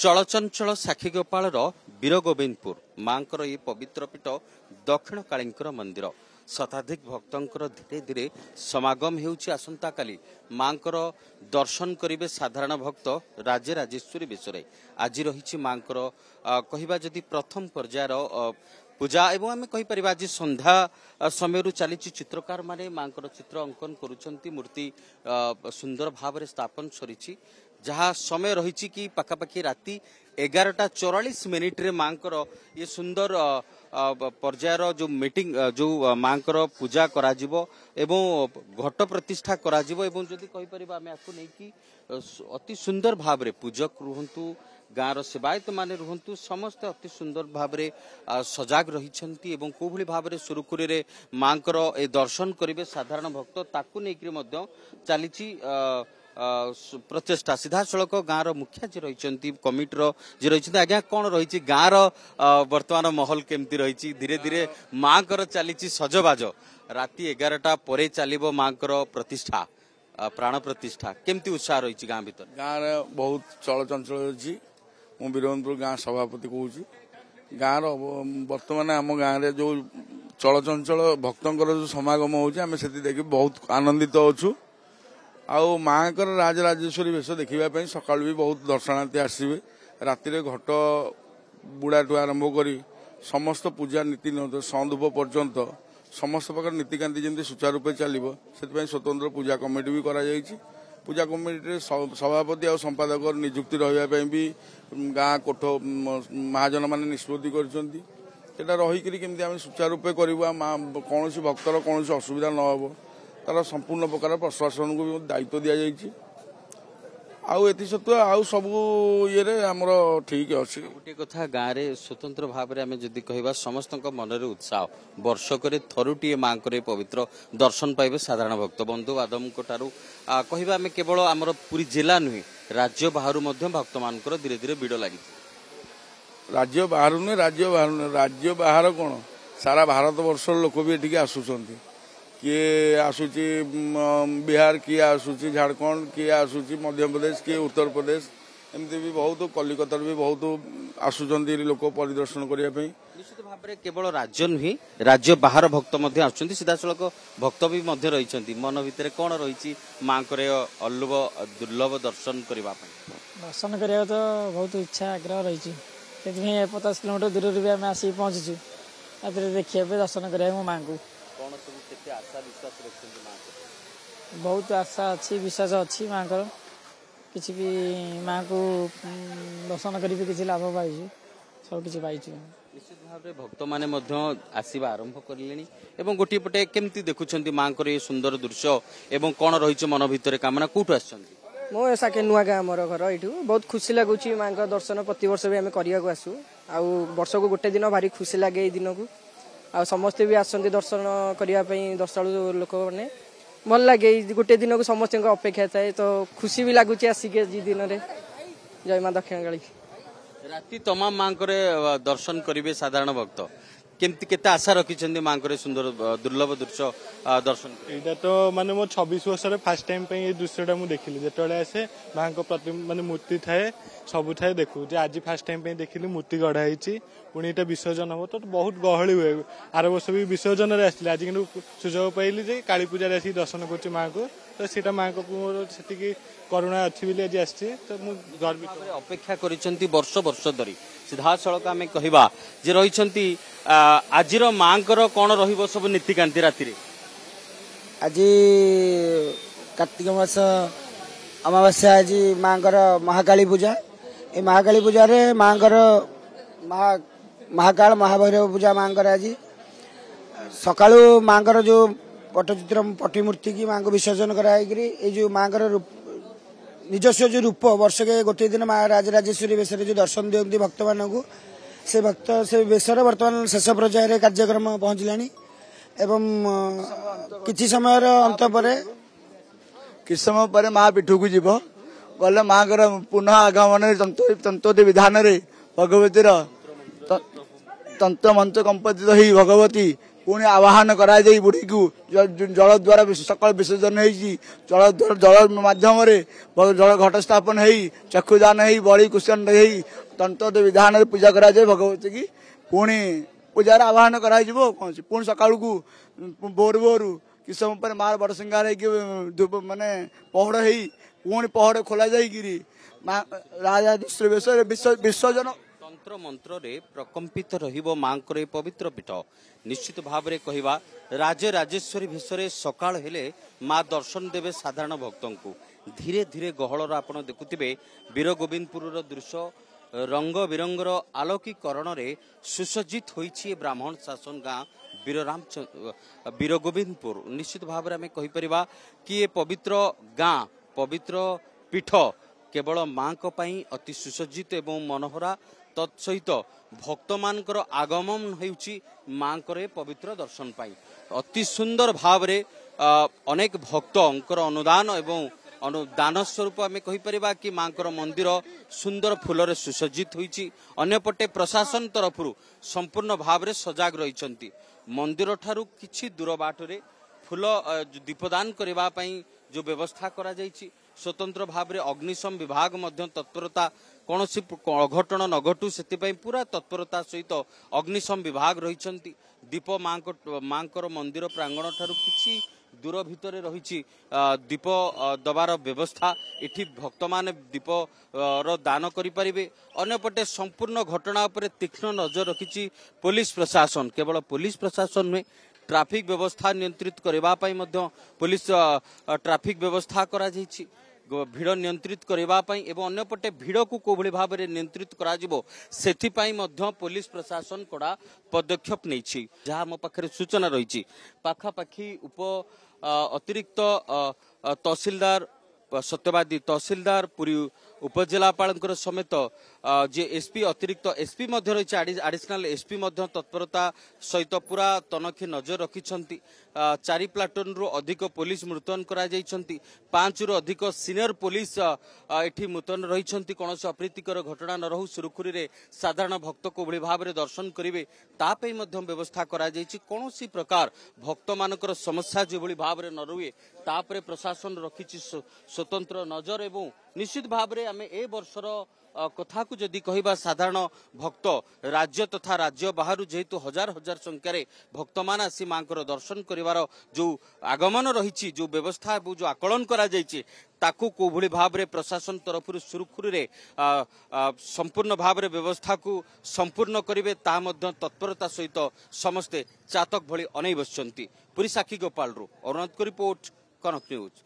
चलचंचल साक्षीगोपाल वीरगोविंदपुर मांकर ये पवित्र पीठ दक्षिण कालींकर मंदिर शताधिक भक्तंकर धीरे धीरे समागम हेउछि। आसंता काली मांकर दर्शन करिवे साधारण भक्त राजे राजेश्वरी बेशरे आज रही मांकर कहवा जदि प्रथम पर्यायर पूजा एवं आम कहीपर आज संध्या समय चली चित्रकार माने मांकर चित्र अंकन करुछंती मूर्ति सुंदर भाव में स्थापन सरी जहाँ समय रही कि पाखापाखि राति 11:44 रे मांकर ये सुंदर पर्यायर जो मीटिंग जो मांकर पूजा करा जिवो एवं घट प्रतिष्ठा करा जिवो एवं जदि कहि परिबा आमे आकु नै कि अति सुंदर भाव रे पूजक रुहंतु गाँव सेवायत माने रुहंतु समस्त अति सुंदर भाव रे सजाग रहिछंती एवं को भली भाव रे सुरुखुरी रे मांकर ए दर्शन करिवे साधारण भक्त ताकु नै कि मध्य चलीची प्रचेषा सीधा सड़क गाँव मुखिया जी रही कमिटर जी रही आज्ञा कौन रही गाँव वर्तमान महल केमती रही धीरे धीरे मांकर चली सजबाज राति 11टा पर चलो मांकर प्रतिष्ठा प्राण प्रतिष्ठा केमती उत्साह रही गाँ भीतर गाँव बहुत चलचंचल अच्छी मु वीरगोविंदपुर गाँव सभापति कहूँ गाँव बर्तमान आम गाँव में जो चलचंचल भक्तर जो समागम होमें देखी बहुत आनंदित अच्छु आउ माँकर राजराजेश्वरी वेश देखा सका भी बहुत दर्शनार्थी आसवे राति घट बुड़ाठू आरंभ कर समस्त पूजा नीति संधूप पर्यंत समस्त प्रकार नीतिकांति जमी सुचारूपे चलो से स्वतंत्र पूजा कमिटी भी करा पूजा कमिटी सभापति और संपादक निजुक्ति रही भी गाँ कोठ महाजन मान निष्पत्ति कर रहीकि आम सुचारूपे करवा कौन भक्तर कौन असुविधा न हो तार संपूर्ण प्रकार प्रशासन को भी दायित्व दि जाइए आउ सब ये आमर ठीक अच्छे गोटे कथा गाँव में स्वतंत्र भाव में आम जदि कह समस्त मन में उत्साह वर्षक थरुटे माँ पवित्र दर्शन पाइबे साधारण भक्त बंधु बाधव कहवा आम केवल आमर पूरी जिला नुहे राज्य बाहर भक्त मान धीरे धीरे भिड़ लगी राज्य बाहर नुहे राज्य बाहर कौन सारा भारत वर्ष लोक भी ये आसुंच किए आसूची बिहार किए आसूची झारखंड किए आसूची मध्य प्रदेश किए उत्तर प्रदेश एमती भी बहुत कलिकता भी बहुत आसुंच लोक परिदर्शन करने निश्चित भाव में केवल राज्य नुहे राज्य बाहर भक्त सीधा सड़क भक्त भी रही मन भितर कौन रही माँ अल्लभ दुर्लभ दर्शन करने दर्शन करने तो बहुत इच्छा आग्रह रही 50 किलोमीटर दूर भी आम आसिक पहुंचु देखिए दर्शन करा माँ को बहुत आशा अच्छी विश्वास अच्छी माँ को किसी भी माँ को दर्शन करी किसी लाभ पाई सब किसी पाई निश्चित भाव में भक्त मैंने आसवा आरंभ कर गोटे पटे केमती देखुं माँ को सुंदर दृश्य एवं कौन रही मन भितर कामना कौटू आस मो साके नुआ गाँ मोर घर यू बहुत खुशी लगुच माँ का दर्शन प्रति वर्ष भी आम करने आसू आउ वर्ष को गोटे दिन भारी खुशी लगे दिन को आ समस्ते भी आसते दर्शन करने दर्शालु लोक मैंने भल लगे गोटे दिन को समस्त अपेक्षा थाए तो खुशी भी लगुच आसिक दिन में जय माँ दक्षिण काली राति तमाम माँ दर्शन करेंगे साधारण भक्त केमती केते आशा रखी माँ सुंदर दुर्लभ दृश्य दर्शन यहाँ तो माने मो 26 वर्ष फास्ट टाइम ये दृश्यटा मुझे देखिली जो आसे माँ प्रति माने मूर्ति थाए सबू थाए देखू आज फास्ट टाइम देखिली मूर्ति गढ़ाई पुणी ये विसर्जन हम तो बहुत गहली हुए आर वर्ष भी विसर्जन आसते आज कि सुजोग पाइली जे काली पूजा आस दर्शन कर माँ को तो सीटा माँ को से करुणा अच्छी बोली आज आसी तो गर्वित अपेक्षा कर वर्ष वर्ष धरी सीधा सड़क आम कहवा जे रही आज माँ कौन रही सब नीतिकांति राति आज कार्तिक मास अमावास्या आज माँ महाकाली पूजा ये महाकाली पूजा रे माँ महाकाल महाभैरव पूजा माँ आज सकाळु माँ जो पट्टचित्र प्रतिमूर्ति की माँ को विसर्जन कराई जो माँ निजस्व जो रूप वर्ष के गोटे दिन माँ राजराजेश्वरी वेश जो दर्शन दिखती भक्त मान से भक्त से वेशर बर्तमान शेष पर्यायर कार्यक्रम पहुंचला एवं किसी समय अंत पर किस समय पर माँ पीठ को जीव गले माँ पुनः आगमन तंत्र विधान भगवती तंत्र मंत्र कंपतित ही भगवती पुणी आवाहन करा बुढ़ी को जल द्वारा सकाल विसर्जन जल मध्यम जल घट स्थापन हो चक्षुदान हो बड़ी कुशन हो तंत्र विधान पूजा करा भगवती की पुणी पूजार आवाहन करा कौन पुणी सका भोर भोर किस समय पर मार बड़ सिंगार माने पहड़ हो पुणी पहड़ खोल जाकि राजा विसर्जन तंत्र मंत्र रे प्रकंपित रहिबो मांकर ए पवित्र पीठ निश्चित भाव रे कहिबा राजे राजेश्वरी भेषरे सकाळ हेले मां दर्शन देवे साधारण भक्तों को धीरे धीरे गहलर आपण देखुथिबे वीर गोविंदपुर दृश्य रंग बिरंगर आलोकीकरण रे सुसज्जित होईछि ब्राह्मण शासन गाँ वीर गोविंदपुर निश्चित भाव रे आमे कहि परिबा कि ए पवित्र गाँ पवित्र पीठ केवल मां को पई अति सुसज्जित एवं मनोहरा तत्सहित भक्त मानकर आगमन होउछि मांकर पवित्र दर्शन पाई अति सुंदर भाव रे अनेक भक्तंकर अनुदान एवं अनुदान स्वरूप आम कहीपर कि मांकर मंदिर सुंदर फूल सुसज्जित होइछि अन्यपटे प्रशासन तरफ संपूर्ण भाव रे सजाग रहिछंती मंदिर ठारू किछि दूर बाटरे फूल दीपदान करबा पई जो व्यवस्था करा जाइछि स्वतंत्र भाव में अग्निशम विभाग मध्य तत्परता कौन सी अघटन न घटू से पूरा तत्परता सहित अग्निशम विभाग रही दीप मांकर मंदिर प्रांगण ठारू किछि दूर भितर रही दीप दबार व्यवस्था इठी भक्त मान दीप दान करें अन्यपटे संपूर्ण घटना उपर तीक्ष्ण नजर रखी पुलिस प्रशासन केवल पुलिस प्रशासन नुहे ट्राफिक व्यवस्था नियंत्रित करने पुलिस ट्राफिक व्यवस्था करा जाइछि भिड़ नियंत्रित करने एवं अन्यपटे भिड़ को कोभली भाव में नियंत्रित करा पुलिस प्रशासन कड़ा पदक्षेप नहीं जहाँ मो पाखे सूचना रही पाखापाखि अतिरिक्त तहसीलदार सत्यवादी तहसीलदार पुरी उपजिलापाल समेत जे एसपी अतिरिक्त एसपी रही आडिशनाल एसपी तत्परता सहित पूरा तनखी नजर रखिंट 4 प्लाटून रु अधिक पुलिस मुतयन करा 5 रु अधिक सीनियर पुलिस एठी मुतयन रही कौन अप्रीतिकर घटना न रहू सुरुखुरी रे साधारण भक्त को भाव में दर्शन करेंगे तापई व्यवस्था करा कौन प्रकार भक्त मानकर समस्या जो भाव में न रुए तापरे प्रशासन रखी स्वतंत्र नजर एवं निश्चित भाव में आम ए वर्षर कथा को जदि कहबा साधारण भक्त राज्य तथा राज्य बाहर जेहेतु हजार हजार संख्यार भक्त मान आसी मांकर दर्शन करिवार जो आगमन रही जो व्यवस्था जो आकलन करा जायछि ताकू कोभली भाव में प्रशासन तरफ सुरुखुरी रे संपूर्ण भाव में व्यवस्था को संपूर्ण करिवे ता मध्य तत्परता सहित समस्ते चातक भली अनै बसचंती पुरी साखी गोपाल अरुणाथ को रिपोर्ट कनक न्यूज।